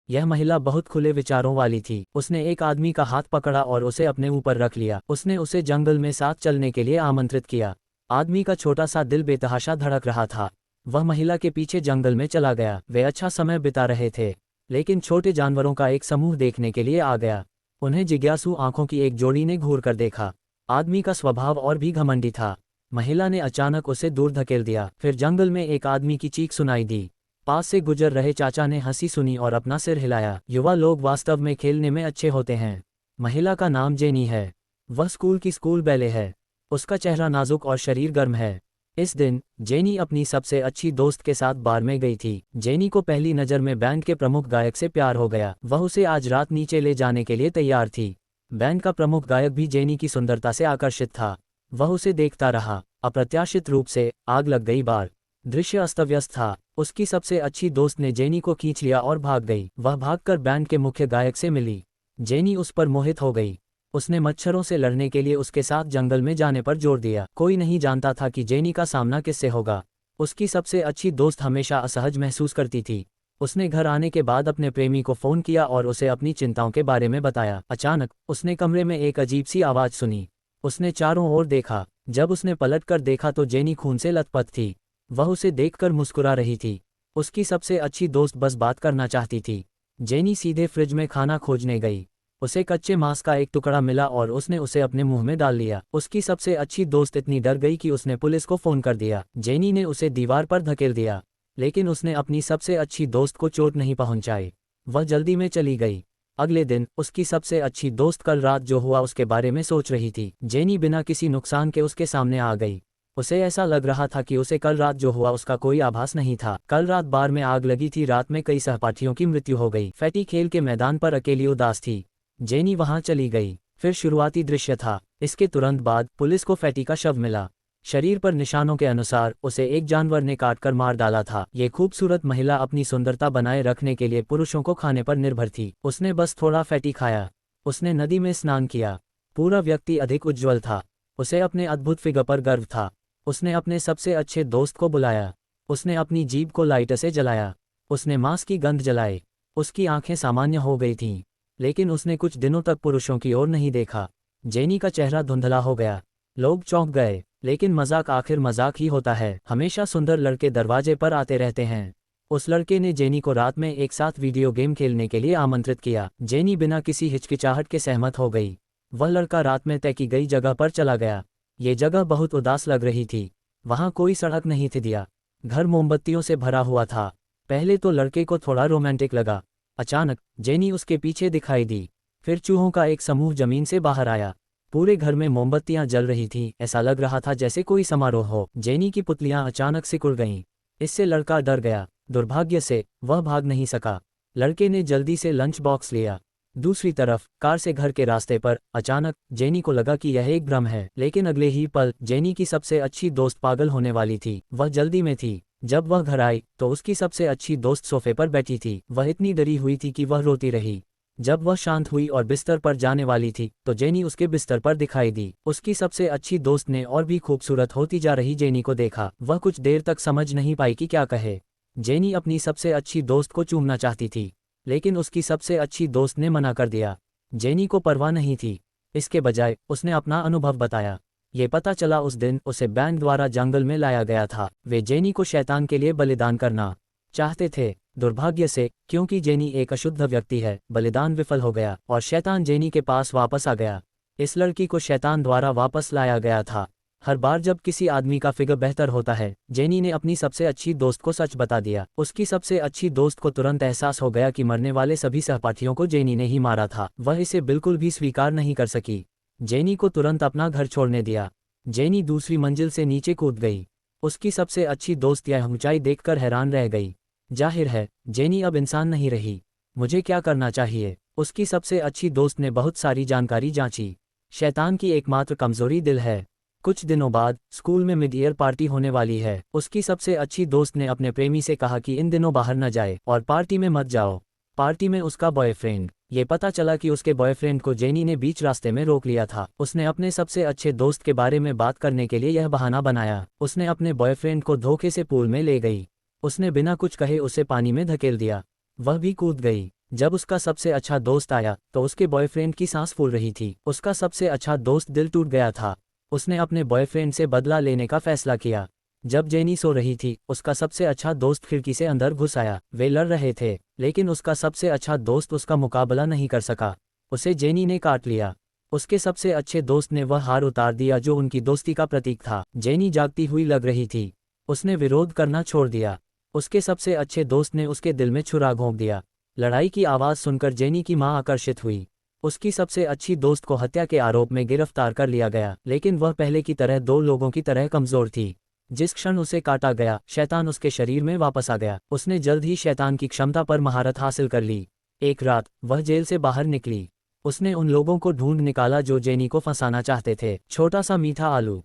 यह महिला बहुत खुले विचारों वाली थी। उसने एक आदमी का हाथ पकड़ा और उसे अपने ऊपर रख लिया। उसने उसे जंगल में साथ चलने के लिए आमंत्रित किया। आदमी का छोटा सा दिल बेतहाशा धड़क रहा था। वह महिला के पीछे जंगल में चला गया। वे अच्छा समय बिता रहे थे, लेकिन छोटे जानवरों का एक समूह देखने के लिए आ गया। उन्हें जिज्ञासु आंखों की एक जोड़ी ने घूर कर देखा। आदमी का स्वभाव और भी घमंडी था। महिला ने अचानक उसे दूर धकेल दिया। फिर जंगल में एक आदमी की चीख सुनाई दी। पास से गुजर रहे चाचा ने हंसी सुनी और अपना सिर हिलाया। युवा लोग वास्तव में खेलने में अच्छे होते हैं। महिला का नाम जेनी है। वह स्कूल बैले है। उसका चेहरा नाजुक और शरीर गर्म है। इस दिन जेनी अपनी सबसे अच्छी दोस्त के साथ बार में गई थी। जेनी को पहली नज़र में बैंड के प्रमुख गायक से प्यार हो गया। वह उसे आज रात नीचे ले जाने के लिए तैयार थी। बैंड का प्रमुख गायक भी जेनी की सुंदरता से आकर्षित था। वह उसे देखता रहा। अप्रत्याशित रूप से आग लग गई बार। दृश्य अस्तव्यस्त था। उसकी सबसे अच्छी दोस्त ने जेनी को खींच लिया और भाग गई। वह भागकर बैंड के मुख्य गायक से मिली। जेनी उस पर मोहित हो गई। उसने मच्छरों से लड़ने के लिए उसके साथ जंगल में जाने पर जोर दिया। कोई नहीं जानता था कि जेनी का सामना किससे होगा। उसकी सबसे अच्छी दोस्त हमेशा असहज महसूस करती थी। उसने घर आने के बाद अपने प्रेमी को फ़ोन किया और उसे अपनी चिंताओं के बारे में बताया। अचानक उसने कमरे में एक अजीब सी आवाज़ सुनी। उसने चारों ओर देखा। जब उसने पलट कर देखा तो जेनी खून से लथपथ थी। वह उसे देखकर मुस्कुरा रही थी। उसकी सबसे अच्छी दोस्त बस बात करना चाहती थी। जेनी सीधे फ्रिज में खाना खोजने गई। उसे कच्चे मांस का एक टुकड़ा मिला और उसने उसे अपने मुंह में डाल लिया। उसकी सबसे अच्छी दोस्त इतनी डर गई कि उसने पुलिस को फ़ोन कर दिया। जेनी ने उसे दीवार पर धकेल दिया, लेकिन उसने अपनी सबसे अच्छी दोस्त को चोट नहीं पहुंचाई। वह जल्दी में चली गई। अगले दिन उसकी सबसे अच्छी दोस्त कल रात जो हुआ उसके बारे में सोच रही थी। जेनी बिना किसी नुकसान के उसके सामने आ गई। उसे ऐसा लग रहा था कि उसे कल रात जो हुआ उसका कोई आभास नहीं था। कल रात बार में आग लगी थी। रात में कई सहपाठियों की मृत्यु हो गई। फैटी खेल के मैदान पर अकेली उदास थी। जेनी वहां चली गई। फिर शुरुआती दृश्य था। इसके तुरंत बाद पुलिस को फैटी का शव मिला। शरीर पर निशानों के अनुसार उसे एक जानवर ने काटकर मार डाला था। ये खूबसूरत महिला अपनी सुंदरता बनाए रखने के लिए पुरुषों को खाने पर निर्भर थी। उसने बस थोड़ा फैटी खाया। उसने नदी में स्नान किया। पूरा व्यक्ति अधिक उज्ज्वल था। उसे अपने अद्भुत फिगर पर गर्व था। उसने अपने सबसे अच्छे दोस्त को बुलाया। उसने अपनी जीभ को लाइटर से जलाया। उसने मांस की गंध जलाई। उसकी आंखें सामान्य हो गई थीं, लेकिन उसने कुछ दिनों तक पुरुषों की ओर नहीं देखा। जेनी का चेहरा धुंधला हो गया। लोग चौंक गए, लेकिन मजाक आखिर मजाक ही होता है। हमेशा सुंदर लड़के दरवाजे पर आते रहते हैं। उस लड़के ने जेनी को रात में एक साथ वीडियो गेम खेलने के लिए आमंत्रित किया। जेनी बिना किसी हिचकिचाहट के सहमत हो गई। वह लड़का रात में तय की गई जगह पर चला गया। ये जगह बहुत उदास लग रही थी। वहाँ कोई सड़क नहीं थी। दिया घर मोमबत्तियों से भरा हुआ था। पहले तो लड़के को थोड़ा रोमांटिक लगा। अचानक जेनी उसके पीछे दिखाई दी। फिर चूहों का एक समूह जमीन से बाहर आया। पूरे घर में मोमबत्तियां जल रही थीं। ऐसा लग रहा था जैसे कोई समारोह हो। जेनी की पुतलियां अचानक सिकुड़ गईं। इससे लड़का डर गया। दुर्भाग्य से वह भाग नहीं सका। लड़के ने जल्दी से लंच बॉक्स लिया। दूसरी तरफ कार से घर के रास्ते पर अचानक जेनी को लगा कि यह एक भ्रम है, लेकिन अगले ही पल जेनी की सबसे अच्छी दोस्त पागल होने वाली थी। वह जल्दी में थी। जब वह घर आई तो उसकी सबसे अच्छी दोस्त सोफे पर बैठी थी। वह इतनी डरी हुई थी कि वह रोती रही। जब वह शांत हुई और बिस्तर पर जाने वाली थी तो जेनी उसके बिस्तर पर दिखाई दी। उसकी सबसे अच्छी दोस्त ने और भी खूबसूरत होती जा रही जेनी को देखा। वह कुछ देर तक समझ नहीं पाई कि क्या कहे। जेनी अपनी सबसे अच्छी दोस्त को चूमना चाहती थी, लेकिन उसकी सबसे अच्छी दोस्त ने मना कर दिया। जेनी को परवाह नहीं थी। इसके बजाय उसने अपना अनुभव बताया। ये पता चला उस दिन उसे बैंड द्वारा जंगल में लाया गया था। वे जेनी को शैतान के लिए बलिदान करना चाहते थे। दुर्भाग्य से, क्योंकि जेनी एक अशुद्ध व्यक्ति है, बलिदान विफल हो गया और शैतान जेनी के पास वापस आ गया। इस लड़की को शैतान द्वारा वापस लाया गया था। हर बार जब किसी आदमी का फिगर बेहतर होता है, जेनी ने अपनी सबसे अच्छी दोस्त को सच बता दिया। उसकी सबसे अच्छी दोस्त को तुरंत एहसास हो गया कि मरने वाले सभी सहपाठियों को जेनी ने ही मारा था। वह इसे बिल्कुल भी स्वीकार नहीं कर सकी। जेनी को तुरंत अपना घर छोड़ने दिया। जेनी दूसरी मंजिल से नीचे कूद गई। उसकी सबसे अच्छी दोस्त यह ऊंचाई देखकर हैरान रह गई। जाहिर है जेनी अब इंसान नहीं रही। मुझे क्या करना चाहिए? उसकी सबसे अच्छी दोस्त ने बहुत सारी जानकारी जांची। शैतान की एकमात्र कमजोरी दिल है। कुछ दिनों बाद स्कूल में मिड ईयर पार्टी होने वाली है। उसकी सबसे अच्छी दोस्त ने अपने प्रेमी से कहा कि इन दिनों बाहर न जाए और पार्टी में मत जाओ। पार्टी में उसका बॉयफ्रेंड। ये पता चला कि उसके बॉयफ्रेंड को जेनी ने बीच रास्ते में रोक लिया था। उसने अपने सबसे अच्छे दोस्त के बारे में बात करने के लिए यह बहाना बनाया। उसने अपने बॉयफ्रेंड को धोखे से पूल में ले गई। उसने बिना कुछ कहे उसे पानी में धकेल दिया। वह भी कूद गई। जब उसका सबसे अच्छा दोस्त आया तो उसके बॉयफ्रेंड की सांस फूल रही थी। उसका सबसे अच्छा दोस्त दिल टूट गया था। उसने अपने बॉयफ्रेंड से बदला लेने का फैसला किया। जब जेनी सो रही थी उसका सबसे अच्छा दोस्त खिड़की से अंदर घुस आया। वे लड़ रहे थे लेकिन उसका सबसे अच्छा दोस्त उसका मुकाबला नहीं कर सका। उसे जेनी ने काट लिया। उसके सबसे अच्छे दोस्त ने वह हार उतार दिया जो उनकी दोस्ती का प्रतीक था। जेनी जागती हुई लग रही थी। उसने विरोध करना छोड़ दिया। उसके सबसे अच्छे दोस्त ने उसके दिल में छुरा घोंप दिया। लड़ाई की आवाज़ सुनकर जेनी की मां आकर्षित हुई। उसकी सबसे अच्छी दोस्त को हत्या के आरोप में गिरफ्तार कर लिया गया, लेकिन वह पहले की तरह दो लोगों की तरह कमज़ोर थी। जिस क्षण उसे काटा गया शैतान उसके शरीर में वापस आ गया। उसने जल्द ही शैतान की क्षमता पर महारत हासिल कर ली। एक रात वह जेल से बाहर निकली। उसने उन लोगों को ढूंढ निकाला जो जेनी को फंसाना चाहते थे। छोटा सा मीठा आलू।